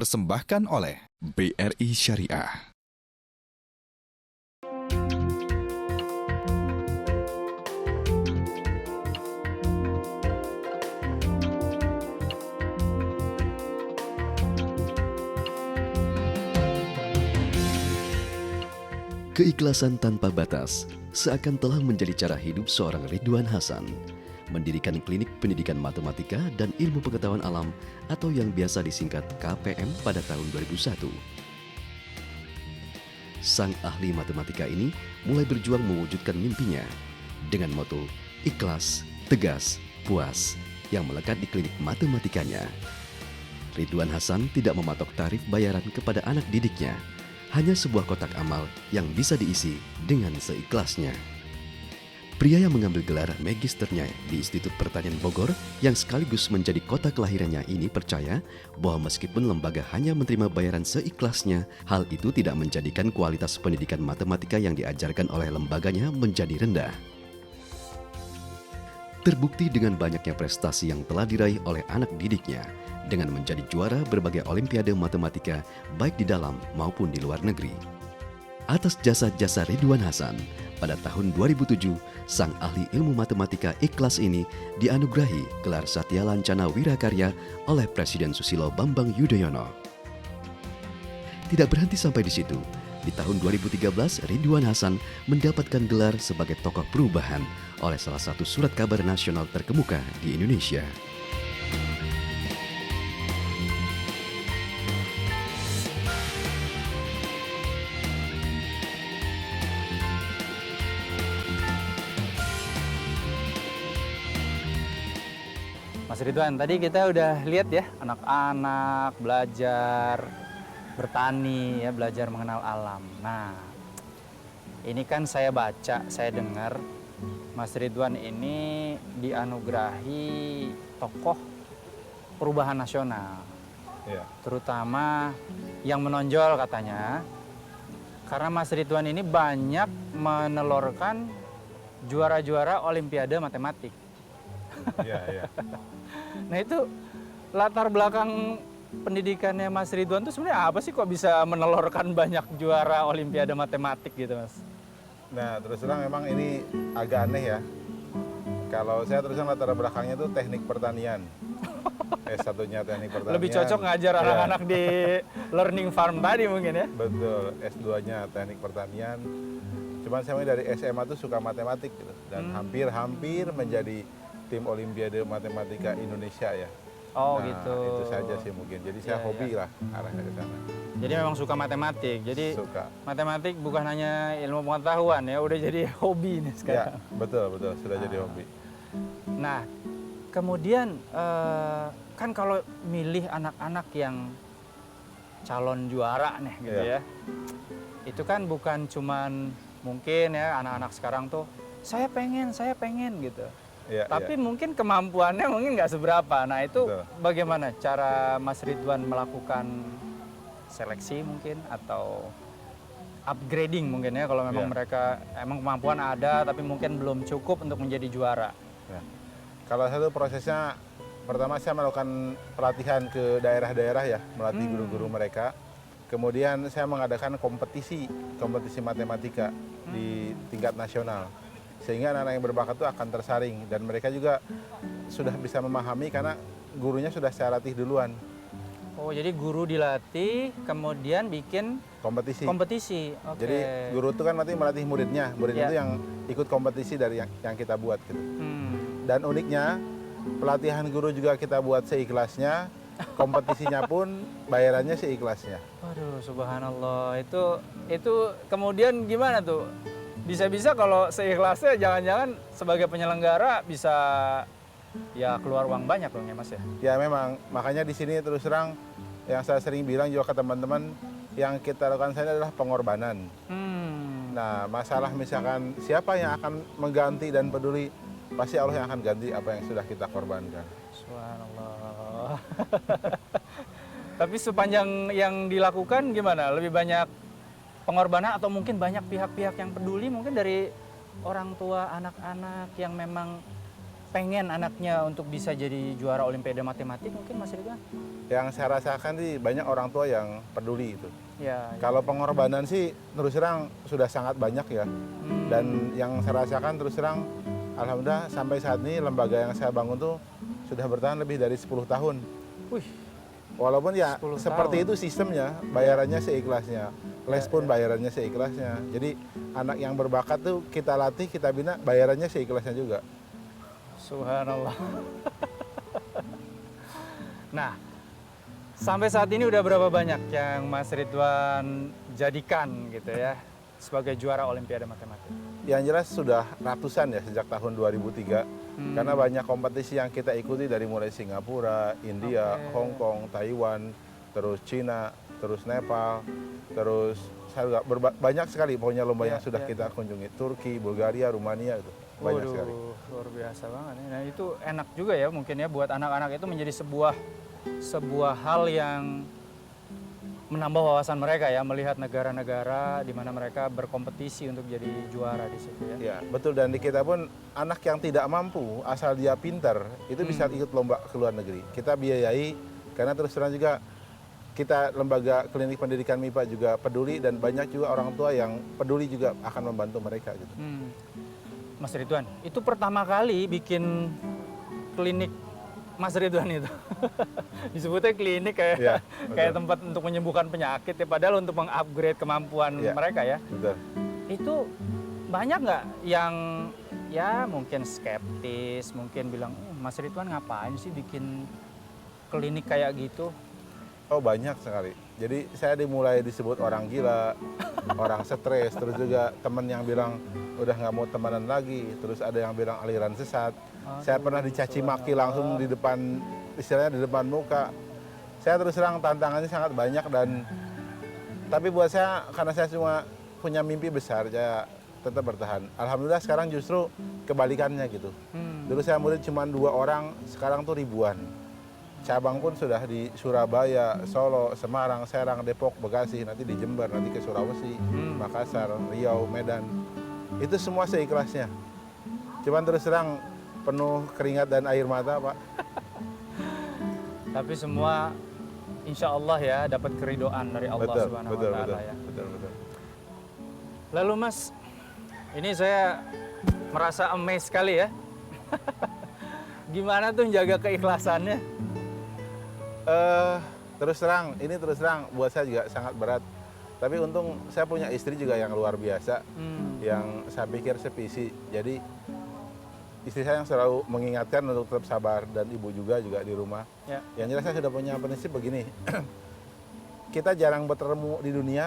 dipersembahkan oleh BRI Syariah. Keikhlasan tanpa batas seakan telah menjadi cara hidup seorang Ridwan Hasan, mendirikan klinik pendidikan matematika dan ilmu pengetahuan alam atau yang biasa disingkat KPM pada tahun 2001. Sang ahli matematika ini mulai berjuang mewujudkan mimpinya dengan moto ikhlas, tegas, puas yang melekat di klinik matematikanya. Ridwan Hasan tidak mematok tarif bayaran kepada anak didiknya, hanya sebuah kotak amal yang bisa diisi dengan seikhlasnya. Pria yang mengambil gelar magisternya di Institut Pertanian Bogor yang sekaligus menjadi kota kelahirannya ini percaya bahwa meskipun lembaga hanya menerima bayaran seikhlasnya, hal itu tidak menjadikan kualitas pendidikan matematika yang diajarkan oleh lembaganya menjadi rendah. Terbukti dengan banyaknya prestasi yang telah diraih oleh anak didiknya, dengan menjadi juara berbagai olimpiade matematika baik di dalam maupun di luar negeri. Atas jasa-jasa Ridwan Hasan, pada tahun 2007, sang ahli ilmu matematika ikhlas ini dianugerahi gelar Satya Lancana Wirakarya oleh Presiden Susilo Bambang Yudhoyono. Tidak berhenti sampai di situ. Di tahun 2013, Ridwan Hasan mendapatkan gelar sebagai tokoh perubahan oleh salah satu surat kabar nasional terkemuka di Indonesia. Mas Ridwan, tadi kita udah lihat ya anak-anak belajar bertani ya, belajar mengenal alam. Nah, ini kan saya baca, saya dengar Mas Ridwan ini dianugerahi tokoh perubahan nasional. Ya. Terutama yang menonjol katanya, karena Mas Ridwan ini banyak menelurkan juara-juara olimpiade matematik. Iya. Nah itu latar belakang pendidikannya Mas Ridwan itu sebenarnya apa sih kok bisa menelurkan banyak juara olimpiade matematik gitu Mas? Nah terus terang memang ini agak aneh ya. Kalau saya terus terang latar belakangnya itu teknik pertanian. S1-nya teknik pertanian. Lebih cocok ngajar anak-anak di learning farm tadi mungkin ya? Betul, S2-nya teknik pertanian. Cuman saya dari SMA tuh suka matematik gitu. Dan hampir menjadi tim Olimpiade Matematika Indonesia ya. Oh nah, gitu. Itu saja sih mungkin. Jadi saya hobi lah arahnya ke sana. Jadi memang suka matematik. Jadi Suka. matematik bukan hanya ilmu pengetahuan ya, udah jadi hobi nih Ya, sekarang. betul sudah jadi hobi. Nah, kemudian kan kalau milih anak-anak yang calon juara nih gitu ya, itu kan bukan cuman mungkin ya anak-anak sekarang tuh saya pengen gitu. Ya, Tapi mungkin kemampuannya mungkin nggak seberapa. Nah itu Betul. bagaimana cara Mas Ridwan melakukan seleksi mungkin atau upgrading mungkin ya kalau memang mereka emang kemampuan ada tapi mungkin belum cukup untuk menjadi juara. Ya. Kalau satu prosesnya pertama saya melakukan pelatihan ke daerah-daerah ya, melatih guru-guru mereka. Kemudian saya mengadakan kompetisi matematika di tingkat nasional. Sehingga anak-anak yang berbakat itu akan tersaring dan mereka juga sudah bisa memahami karena gurunya sudah saya latih duluan. Oh, jadi guru dilatih kemudian bikin kompetisi. Oke. Jadi guru itu kan nanti melatih muridnya itu yang ikut kompetisi dari yang kita buat gitu. Dan uniknya pelatihan guru juga kita buat seikhlasnya, kompetisinya pun bayarannya seikhlasnya. Waduh, subhanallah. Itu kemudian gimana tuh? Bisa-bisa kalau seikhlasnya jangan-jangan sebagai penyelenggara bisa ya keluar uang banyak dong ya Mas ya? Ya memang, makanya di sini terus terang yang saya sering bilang juga ke teman-teman, yang kita lakukan saya adalah pengorbanan. Nah masalah misalkan siapa yang akan mengganti dan peduli, pasti Allah yang akan ganti apa yang sudah kita korbankan. Subhanallah. Tapi sepanjang yang dilakukan gimana? Lebih banyak pengorbanan atau mungkin banyak pihak-pihak yang peduli mungkin dari orang tua anak-anak yang memang pengen anaknya untuk bisa jadi juara Olimpiade Matematik mungkin Mas Ridwan? Yang saya rasakan sih banyak orang tua yang peduli itu. Ya. Kalau pengorbanan sih terus terang sudah sangat banyak ya. Dan yang saya rasakan terus terang, alhamdulillah sampai saat ini lembaga yang saya bangun tuh sudah bertahan lebih dari 10 tahun. Wih, Walaupun ya 10 seperti tahun. itu sistemnya, bayarannya seikhlasnya. Les pun bayarannya seikhlasnya. Jadi anak yang berbakat tuh kita latih, kita bina, bayarannya seikhlasnya juga. Subhanallah. Nah, sampai saat ini udah berapa banyak yang Mas Ridwan jadikan gitu ya sebagai juara Olimpiade Matematik? Yang jelas sudah ratusan ya sejak tahun 2003. Karena banyak kompetisi yang kita ikuti dari mulai Singapura, India, Oke. Hong Kong, Taiwan, terus Cina, terus Nepal, terus saya juga banyak sekali pokoknya lomba yang sudah kita kunjungi. Turki, Bulgaria, Rumania itu banyak sekali. Luar biasa banget. Nah itu enak juga ya mungkin ya buat anak-anak itu menjadi sebuah hal yang menambah wawasan mereka ya, melihat negara-negara di mana mereka berkompetisi untuk jadi juara di situ ya. Ya, betul. Dan di kita pun anak yang tidak mampu, asal dia pintar, itu bisa ikut lomba ke luar negeri. Kita biayai, karena terus terang juga kita lembaga klinik pendidikan MIPA juga peduli dan banyak juga orang tua yang peduli juga akan membantu mereka gitu. Mas Ridwan, itu pertama kali bikin klinik Mas Ridwan itu. Disebutnya klinik kayak Ya, kayak tempat untuk menyembuhkan penyakit ya, padahal untuk mengupgrade kemampuan Ya. mereka ya. Betul. Itu banyak nggak yang ya mungkin skeptis, mungkin bilang, Mas Ridwan ngapain sih bikin klinik kayak gitu? Oh, banyak sekali. Jadi saya dimulai disebut orang gila, orang stres, terus juga teman yang bilang udah nggak mau temenan lagi, terus ada yang bilang aliran sesat. Saya pernah dicaci maki langsung di depan, istilahnya di depan muka. Saya terus terang tantangannya sangat banyak tapi buat saya karena saya cuma punya mimpi besar, saya tetap bertahan. Alhamdulillah sekarang justru kebalikannya gitu. Dulu saya murid cuma 2 orang, sekarang tuh ribuan. Cabang pun sudah di Surabaya, Solo, Semarang, Serang, Depok, Bekasi, nanti di Jember, nanti ke Sulawesi, Makassar, Riau, Medan. Itu semua seikhlasnya. Cuman terus terang penuh keringat dan air mata, Pak. Tapi semua insya Allah ya dapat keridoan dari Allah Subhanahu wa Ta'ala ya. Betul. Lalu Mas, ini saya merasa amazed sekali ya. Gimana tuh jaga keikhlasannya? Terus terang buat saya juga sangat berat. Tapi untung saya punya istri juga yang luar biasa, yang saya pikir sevisi. Jadi istri saya yang selalu mengingatkan untuk tetap sabar dan ibu juga di rumah. Ya. Yang jelas saya sudah punya prinsip begini, kita jarang bertemu di dunia,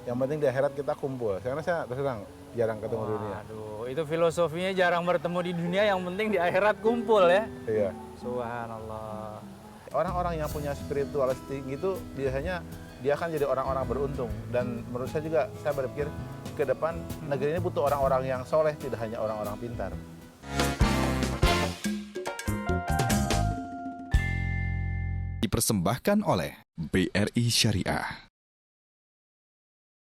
yang penting di akhirat kita kumpul. Karena saya terus terang jarang ketemu di dunia. Aduh, itu filosofinya jarang bertemu di dunia, yang penting di akhirat kumpul ya. Iya. Subhanallah. Orang-orang yang punya spiritual tinggi itu biasanya dia akan jadi orang-orang beruntung. Dan menurut saya juga, saya berpikir ke depan negeri ini butuh orang-orang yang soleh, tidak hanya orang-orang pintar. Dipersembahkan oleh BRI Syariah.